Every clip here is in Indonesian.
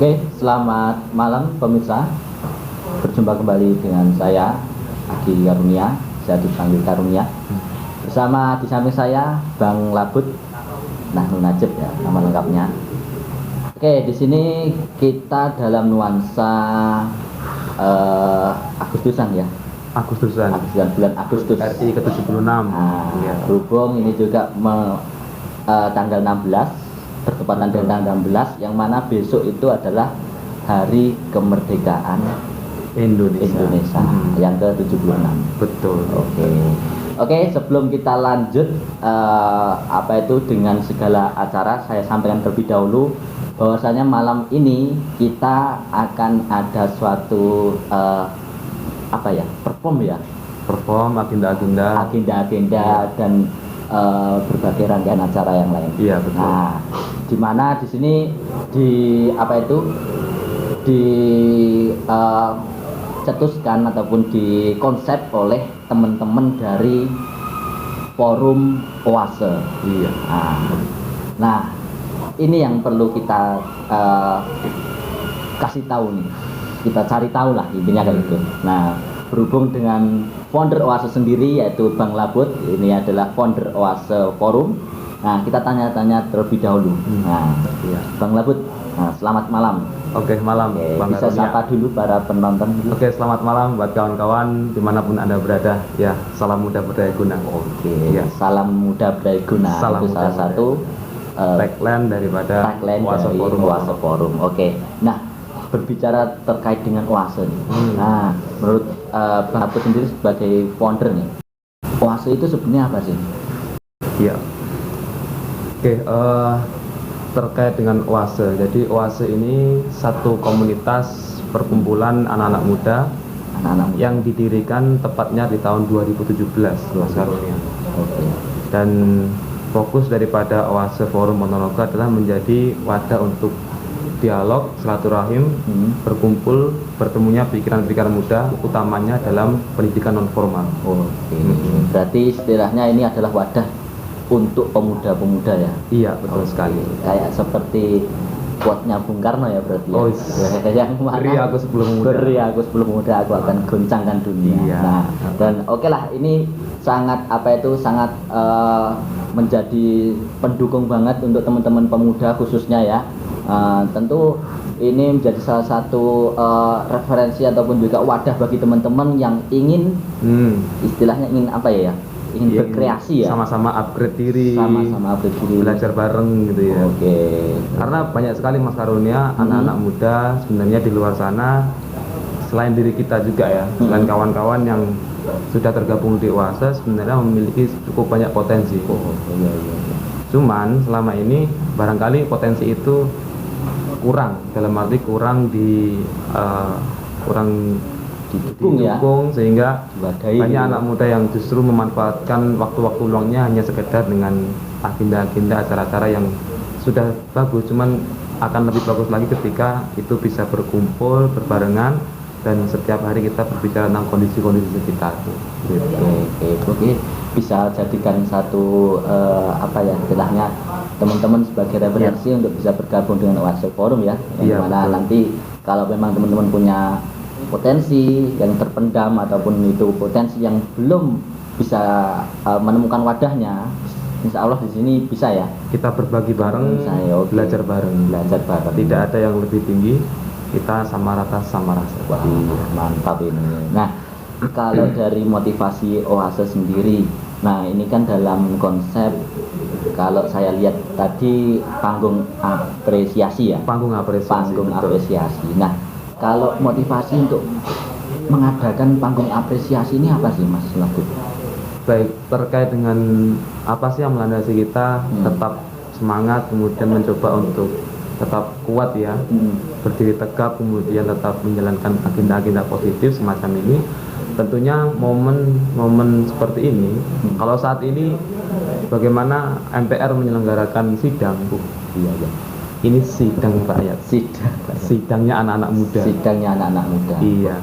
Oke, selamat malam pemirsa. Berjumpa kembali dengan saya Agi Karunia, saya dipanggil Karunia. Bersama di samping saya Bang Labut, Nahnul Najib ya nama lengkapnya. Oke, di sini kita dalam nuansa Agustusan ya. Agustusan Bulan Agustus. RI ke-76. Nah, berhubung ini juga tanggal 16 bertepatan dengan tanggal 16 yang mana besok itu adalah hari kemerdekaan Indonesia yang ke-76. Betul. Oke, sebelum kita lanjut dengan segala acara, saya sampaikan terlebih dahulu bahwasanya malam ini kita akan ada suatu perform agenda dan berbagai rangkaian acara yang lain. Iya, betul. Nah, di mana di sini cetuskan ataupun dikonsep oleh teman-teman dari forum Oase. Iya. Nah, ini yang perlu kita kasih tahu nih. Kita cari tahu lah intinya kayak gitu. Nah, berhubung dengan founder Oase sendiri yaitu Bang Labut, ini adalah founder Oase Forum. Nah, kita tanya-tanya terlebih dahulu. Nah, iya. Bang Labut, selamat malam. Oke, malam. Bang bisa Karunia. sapa dulu para penonton. Oke, selamat malam buat kawan-kawan dimanapun Anda berada. Ya, salam muda berdaya guna. Ya. Salam muda berdaya guna. Salam itu muda salah satu tagline daripada Oase Forum. Oke. Nah, berbicara terkait dengan Oase nih. Nah, menurut Bang Labut sendiri sebagai founder nih, Oase itu sebenarnya apa sih? Iya. Oke, terkait dengan Oase. Jadi Oase ini satu komunitas perkumpulan anak-anak muda yang didirikan tepatnya di tahun 2017, Mas Karunia. Dan fokus daripada Oase Forum Ponorogo adalah menjadi wadah untuk dialog, silaturahim, berkumpul, bertemunya pikiran-pikiran muda, utamanya dalam pendidikan non formal. Berarti istilahnya ini adalah wadah untuk pemuda-pemuda ya? Iya, betul sekali. Kayak seperti quote-nya Bung Karno ya berarti ya? Yang mana? Beri aku sebelum muda. Beri aku sebelum muda, aku akan goncangkan dunia. Iya. Nah, dan oke lah, ini sangat menjadi pendukung banget untuk teman-teman pemuda khususnya ya. Tentu ini menjadi salah satu referensi ataupun juga wadah bagi teman-teman yang ingin istilahnya ingin berkreasi ya, sama-sama upgrade diri, belajar bareng gitu ya. Karena banyak sekali Mas Karunia anak-anak muda sebenarnya di luar sana, selain diri kita juga ya, selain kawan-kawan yang sudah tergabung di Oase sebenarnya memiliki cukup banyak potensi. Cuman selama ini barangkali potensi itu kurang, dalam arti kurang didukung sehingga banyak anak muda yang justru memanfaatkan waktu-waktu luangnya hanya sekedar dengan agenda-agenda acara-acara yang sudah bagus, cuman akan lebih bagus lagi ketika itu bisa berkumpul berbarengan dan setiap hari kita berbicara tentang kondisi-kondisi sekitar. Oke, bisa jadikan satu istilahnya teman-teman sebagai referensi untuk bisa bergabung dengan Oase Forum ya, yang mana nanti kalau memang teman-teman punya potensi yang terpendam ataupun itu potensi yang belum bisa menemukan wadahnya, insya Allah di sini bisa ya kita berbagi bareng, belajar bareng. Tidak ada yang lebih tinggi, kita sama rata sama rasa. Mantap ini. Nah, kalau dari motivasi Oase sendiri, nah ini kan dalam konsep, kalau saya lihat tadi panggung apresiasi ya. Panggung apresiasi. Nah, kalau motivasi untuk mengadakan panggung apresiasi ini apa sih Mas Labut? Baik, terkait dengan apa sih yang melandasi kita tetap semangat, kemudian mencoba untuk tetap kuat ya, berdiri tegap, kemudian tetap menjalankan agenda-agenda positif semacam ini. Tentunya momen seperti ini, kalau saat ini bagaimana MPR menyelenggarakan sidang, ini sidang rakyat, sidangnya anak-anak muda. Iya.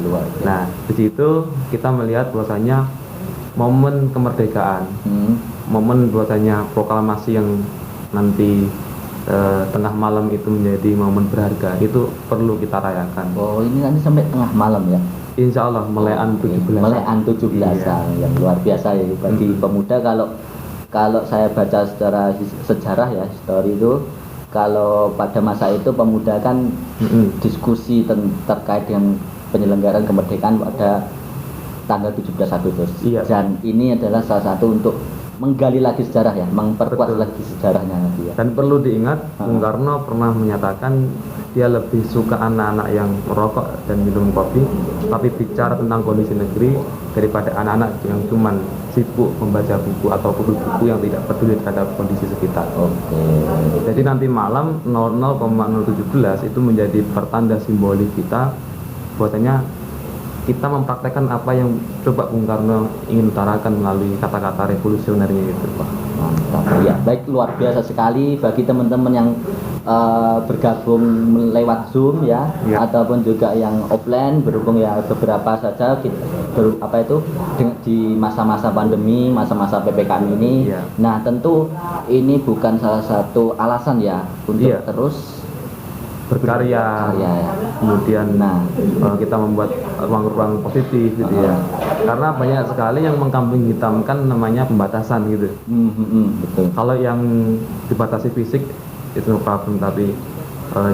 Nah, di situ kita melihat bahwasanya momen kemerdekaan, momen bahwasanya proklamasi yang nanti tengah malam itu menjadi momen berharga, itu perlu kita rayakan. Oh, ini nanti sampai tengah malam ya? Insya Allah melean 17. Melean 17-an yang luar biasa ya bagi pemuda. Kalau saya baca secara sejarah ya, histori itu, kalau pada masa itu pemuda kan diskusi terkait dengan penyelenggaraan kemerdekaan pada tanggal 17 Agustus. Iya. Dan ini adalah salah satu untuk menggali lagi sejarah ya, memperkuat lagi sejarahnya lagi ya. Dan perlu diingat, Bung Karno pernah menyatakan dia lebih suka anak-anak yang merokok dan minum kopi, tapi bicara tentang kondisi negeri daripada anak-anak yang cuman sibuk membaca buku atau buku-buku yang tidak peduli terhadap kondisi sekitar. Oke. Jadi nanti malam 00,017 itu menjadi pertanda simbolik kita bahwasanya kita mempraktekkan apa yang coba Bung Karno ingin utarakan melalui kata-kata revolusionernya itu, Pak. Mantap. Ya, baik, luar biasa sekali bagi teman-teman yang bergabung lewat Zoom ya, ataupun juga yang offline, berhubung ya beberapa saja di masa-masa pandemi, masa-masa PPKM ini. Ya. Nah, tentu ini bukan salah satu alasan ya untuk terus berkarya ya. Kemudian kita membuat ruang-ruang positif gitu ya, karena banyak sekali yang mengkambing hitamkan namanya pembatasan gitu. Betul. Kalau yang dibatasi fisik itu no problem, tapi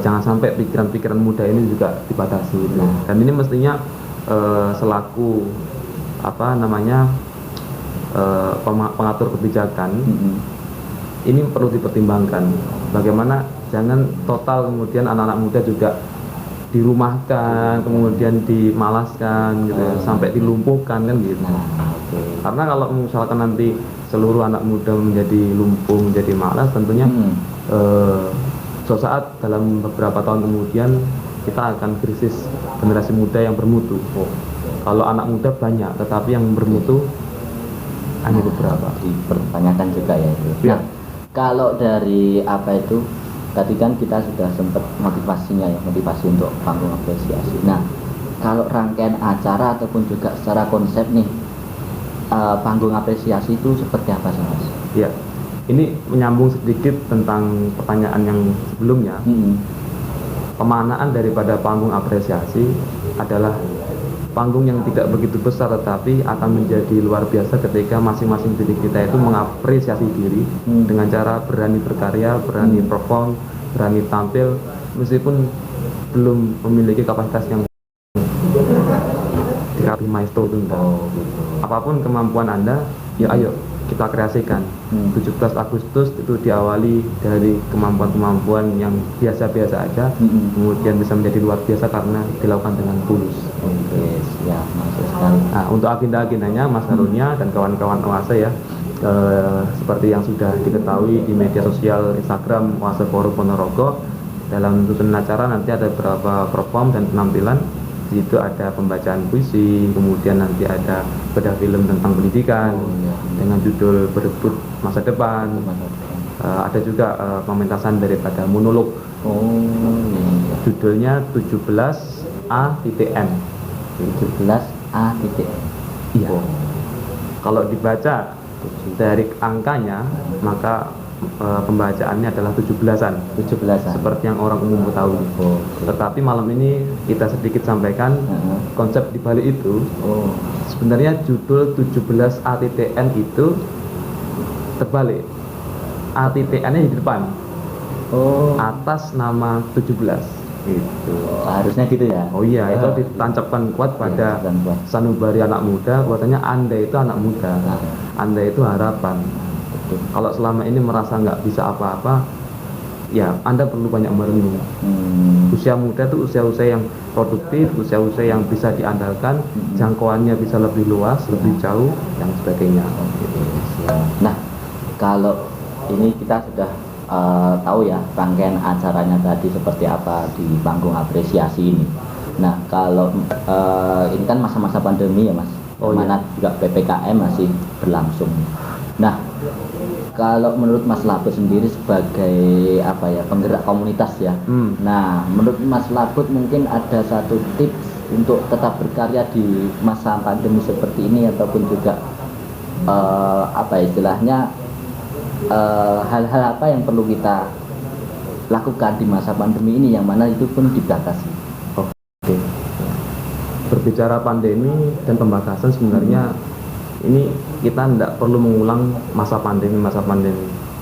jangan sampai pikiran-pikiran muda ini juga dibatasi gitu. Dan ini mestinya selaku pengatur kebijakan, ini perlu dipertimbangkan bagaimana jangan total kemudian anak-anak muda juga dirumahkan, kemudian dimalaskan gitu, sampai dilumpuhkan kan gitu. Karena kalau misalkan nanti seluruh anak muda menjadi lumpuh, menjadi malas, tentunya suatu saat dalam beberapa tahun kemudian kita akan krisis generasi muda yang bermutu. Kalau anak muda banyak, tetapi yang bermutu hanya beberapa. Dipertanyakan juga ya itu. Ya. Kalau dari tadi kan kita sudah sempat motivasinya ya, motivasi untuk panggung apresiasi. Nah, kalau rangkaian acara ataupun juga secara konsep nih, panggung apresiasi itu seperti apa sih, Mas? Ya, ini menyambung sedikit tentang pertanyaan yang sebelumnya. Pemaknaan daripada panggung apresiasi adalah panggung yang tidak begitu besar, tetapi akan menjadi luar biasa ketika masing-masing diri kita itu mengapresiasi diri dengan cara berani berkarya, berani perform, berani tampil, meskipun belum memiliki kapasitas yang dikatakan maestro itu enggak. Apapun kemampuan Anda, ya ayo kita kreasikan. 17 Agustus itu diawali dari kemampuan-kemampuan yang biasa-biasa aja, kemudian bisa menjadi luar biasa karena dilakukan dengan tulus. Oke, siap, masuk sekali. Nah, untuk agenda-agendanya Mas Harunya dan kawan-kawan Oase ya, seperti yang sudah diketahui di media sosial Instagram Oase Forum Ponorogo, dalam susunan acara nanti ada beberapa perform dan penampilan. Di situ ada pembacaan puisi, kemudian nanti ada bedah film tentang pendidikan dengan judul Berebut Masa Depan. Ada juga pementasan daripada monolog. Judulnya 17A.M. 17A.M. Iya. Kalau dibaca dari angkanya, maka pembacaannya adalah 17-an. Seperti yang orang umum ketahui. Tetapi malam ini kita sedikit sampaikan konsep di balik itu. Sebenarnya judul 17A.M itu terbalik. A.N-nya di depan. Atas nama 17. Itu harusnya gitu ya. Oh iya, itu ditancapkan kuat pada sanubari anak muda, katanya Anda itu anak muda. Anda itu harapan. Kalau selama ini merasa nggak bisa apa-apa, ya Anda perlu banyak merenung. Usia muda itu usia-usia yang produktif, usia-usia yang bisa diandalkan, jangkauannya bisa lebih luas, lebih jauh, dan sebagainya. Nah, kalau ini kita sudah tahu ya rangkaian acaranya tadi seperti apa di panggung apresiasi ini. Nah, kalau ini kan masa-masa pandemi ya, Mas, mana juga PPKM masih berlangsung. Nah, kalau menurut Mas Labut sendiri sebagai penggerak komunitas ya. Nah, menurut Mas Labut mungkin ada satu tips untuk tetap berkarya di masa pandemi seperti ini, ataupun juga istilahnya hal-hal apa yang perlu kita lakukan di masa pandemi ini yang mana itu pun dibatasi. Oke. Berbicara pandemi dan pembatasan sebenarnya ini kita tidak perlu mengulang masa pandemi.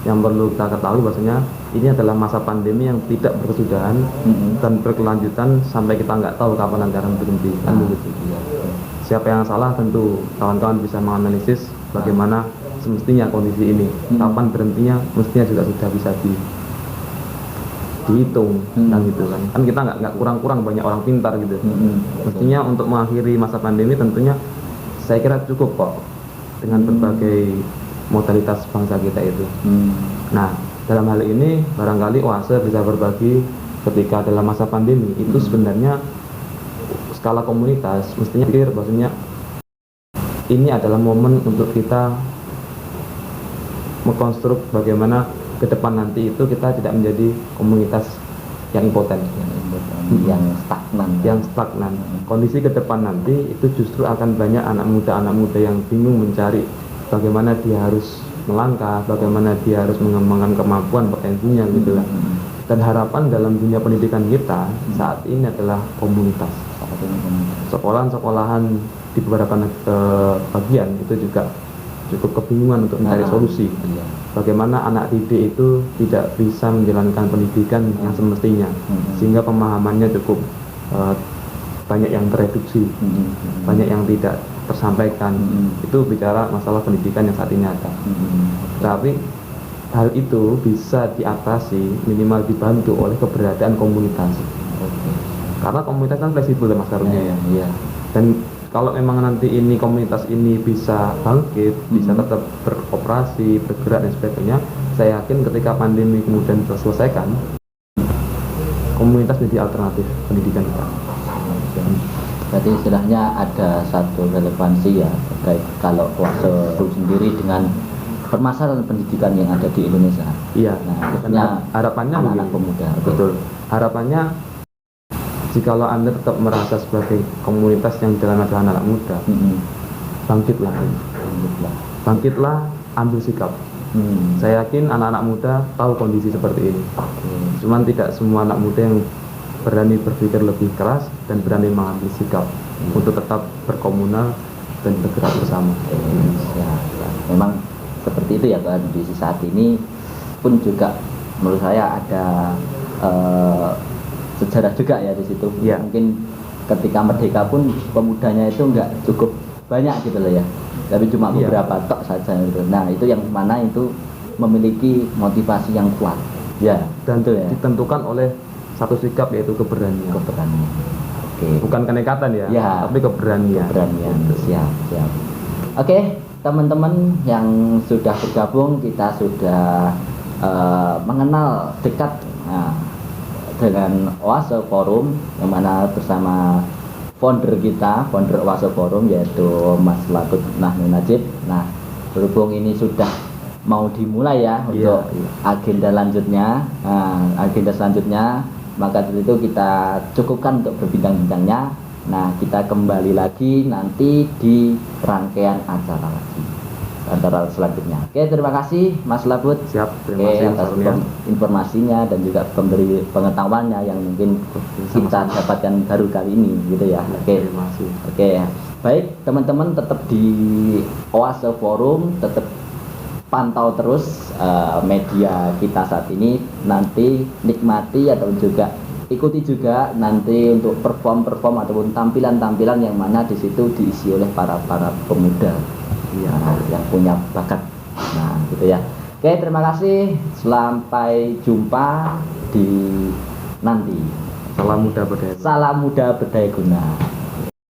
Yang perlu kita ketahui bahwasanya ini adalah masa pandemi yang tidak berkesudahan dan berkelanjutan sampai kita nggak tahu kapan negara berhenti. Kan begitu. Siapa yang salah tentu kawan-kawan bisa menganalisis bagaimana semestinya kondisi ini. Kapan berhentinya mestinya juga sudah bisa dihitung kan gitu kan. Kan kita nggak kurang-kurang banyak orang pintar gitu. Mestinya untuk mengakhiri masa pandemi tentunya saya kira cukup kok dengan berbagai modalitas bangsa kita itu. Nah, dalam hal ini barangkali Oase bisa berbagi ketika dalam masa pandemi itu sebenarnya skala komunitas mestinya pikir bahwasanya ini adalah momen untuk kita mengkonstruk bagaimana ke depan nanti itu kita tidak menjadi komunitas yang impoten, yang stagnan. Kondisi ke depan nanti itu justru akan banyak anak muda yang bingung mencari bagaimana dia harus melangkah, bagaimana dia harus mengembangkan kemampuan potensinya gitu lah. Dan harapan dalam dunia pendidikan kita saat ini adalah komunitas. Sekolahan-sekolahan di beberapa bagian itu juga cukup kebingungan untuk mencari solusi. Bagaimana anak didik itu tidak bisa menjalankan pendidikan yang semestinya, sehingga pemahamannya cukup banyak yang tereduksi, banyak yang tidak tersampaikan. Itu bicara masalah pendidikan yang saat ini ada. Tapi hal itu bisa diatasi minimal dibantu oleh keberadaan komunitas. Karena komunitas kan fleksibel Mas Karunia ya. Dan kalau memang nanti ini komunitas ini bisa bangkit, bisa tetap beroperasi, bergerak dan sebagainya, saya yakin ketika pandemi kemudian terselesaikan, komunitas menjadi alternatif pendidikan kita. Berarti istilahnya ada satu relevansi ya terkait kalau Oase sendiri dengan permasalahan pendidikan yang ada di Indonesia. Iya. Nah, harapannya anak-anak pemuda. Betul. Harapannya jikalau Anda tetap merasa sebagai komunitas yang dalam adalah anak muda, bangkitlah, ambil sikap. Saya yakin anak-anak muda tahu kondisi seperti ini. Cuman tidak semua anak muda yang berani berpikir lebih keras dan berani mengambil sikap untuk tetap berkomunal dan bergerak bersama. Memang seperti itu ya Pak, di saat ini pun juga menurut saya ada sejarah juga ya di situ. Ya. Mungkin ketika merdeka pun pemudanya itu nggak cukup banyak gitu loh ya, tapi cuma beberapa tok saja gitu. Nah itu yang mana itu memiliki motivasi yang kuat ya, dan ditentukan oleh satu sikap yaitu keberanian. Bukan kenekatan ya, tapi keberanian. Siap. Oke, teman-teman yang sudah bergabung, kita sudah mengenal dekat dengan Oase Forum, yang mana bersama founder Oase Forum yaitu Mas Labud Nahnu Najib. Nah, berhubung ini sudah mau dimulai ya untuk agenda selanjutnya, maka dari itu kita cukupkan untuk berbincang-bincangnya. Nah, kita kembali lagi nanti di rangkaian acara selanjutnya. Oke, terima kasih Mas Labud. Siap, terima kasih atas informasinya dan juga pemberi pengetahuannya yang mungkin kita dapatkan baru kali ini gitu ya. Oke. Terima kasih. Oke. Baik, teman-teman tetap di Oase Forum, tetap pantau terus media kita saat ini, nanti nikmati atau juga ikuti juga nanti untuk perform ataupun tampilan-tampilan yang mana di situ diisi oleh para pemuda yang punya bakat. Nah, gitu ya. Oke, terima kasih. Sampai jumpa di nanti. Salam muda berdaya guna.